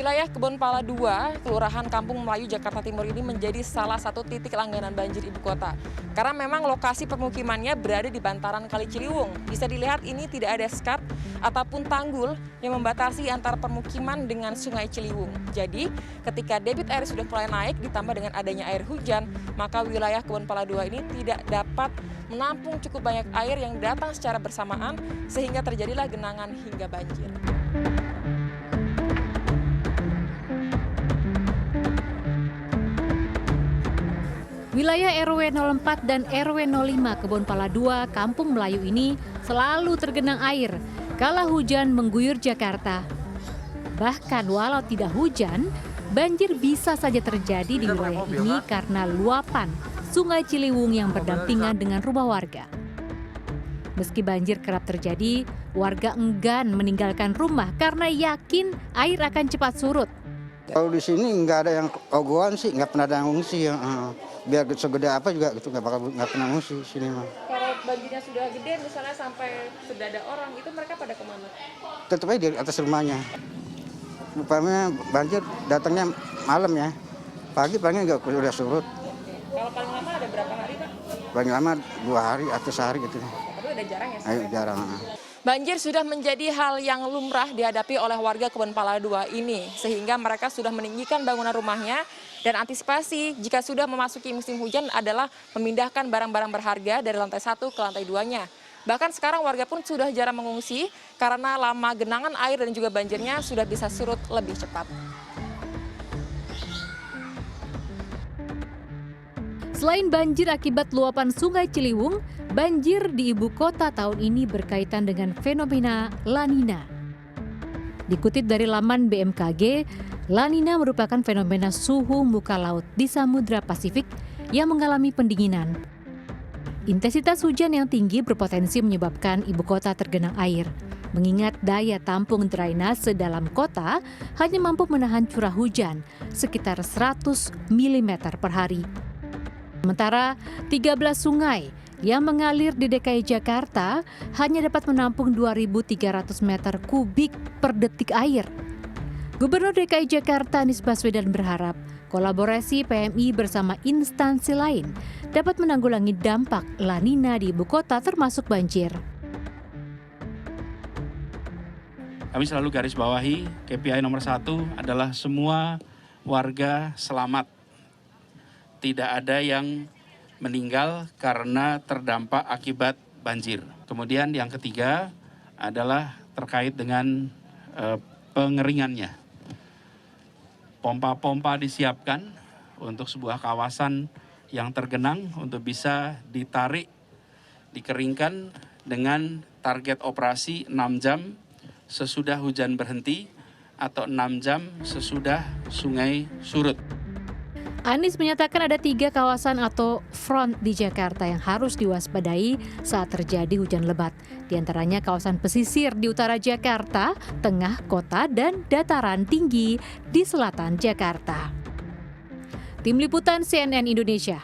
Wilayah Kebonpala 2, Kelurahan Kampung Melayu, Jakarta Timur ini menjadi salah satu titik langganan banjir ibu kota. Karena memang lokasi permukimannya berada di bantaran Kali Ciliwung. Bisa dilihat ini tidak ada skat ataupun tanggul yang membatasi antara permukiman dengan Sungai Ciliwung. Jadi, ketika debit air sudah mulai naik ditambah dengan adanya air hujan, maka wilayah Kebonpala 2 ini tidak dapat menampung cukup banyak air yang datang secara bersamaan sehingga terjadilah genangan hingga banjir. Wilayah RW 04 dan RW 05 Kebonpala 2 Kampung Melayu ini selalu tergenang air kala hujan mengguyur Jakarta. Bahkan walau tidak hujan, banjir bisa saja terjadi di wilayah ini karena luapan Sungai Ciliwung yang berdampingan dengan rumah warga. Meski banjir kerap terjadi, warga enggan meninggalkan rumah karena yakin air akan cepat surut. Kalau di sini nggak ada yang ogohan sih, nggak pernah ada yang ngungsi ya. Biar segede apa juga gitu nggak pernah ngungsi sini mah. Kalau banjirnya sudah gede, misalnya sampai sudah ada orang, itu mereka pada kemana? Tetap aja di atas rumahnya. Rupanya banjir datangnya malam ya, pagi nggak udah surut. Kalau paling lama ada berapa hari, Pak? Paling lama 2 hari atau sehari gitu. Tapi udah jarang ya? Ayo, jarang. Banjir sudah menjadi hal yang lumrah dihadapi oleh warga Kebonpala 2 ini, sehingga mereka sudah meninggikan bangunan rumahnya dan antisipasi jika sudah memasuki musim hujan adalah memindahkan barang-barang berharga dari lantai 1 ke lantai 2-nya. Bahkan sekarang warga pun sudah jarang mengungsi karena lama genangan air dan juga banjirnya sudah bisa surut lebih cepat. Selain banjir akibat luapan Sungai Ciliwung, banjir di ibu kota tahun ini berkaitan dengan fenomena La Nina. Dikutip dari laman BMKG, La Nina merupakan fenomena suhu muka laut di Samudra Pasifik yang mengalami pendinginan. Intensitas hujan yang tinggi berpotensi menyebabkan ibu kota tergenang air, mengingat daya tampung drainase dalam kota hanya mampu menahan curah hujan sekitar 100 mm per hari. Sementara 13 sungai yang mengalir di DKI Jakarta hanya dapat menampung 2.300 meter kubik per detik air. Gubernur DKI Jakarta Anies Baswedan berharap kolaborasi PMI bersama instansi lain dapat menanggulangi dampak La Nina di ibu kota termasuk banjir. Kami selalu garis bawahi KPI nomor 1 adalah semua warga selamat. Tidak ada yang meninggal karena terdampak akibat banjir. Kemudian yang ketiga adalah terkait dengan pengeringannya. Pompa-pompa disiapkan untuk sebuah kawasan yang tergenang untuk bisa ditarik, dikeringkan dengan target operasi 6 jam sesudah hujan berhenti atau 6 jam sesudah sungai surut. Anies menyatakan ada 3 kawasan atau front di Jakarta yang harus diwaspadai saat terjadi hujan lebat. Di antaranya kawasan pesisir di utara Jakarta, tengah kota, dan dataran tinggi di selatan Jakarta. Tim Liputan CNN Indonesia.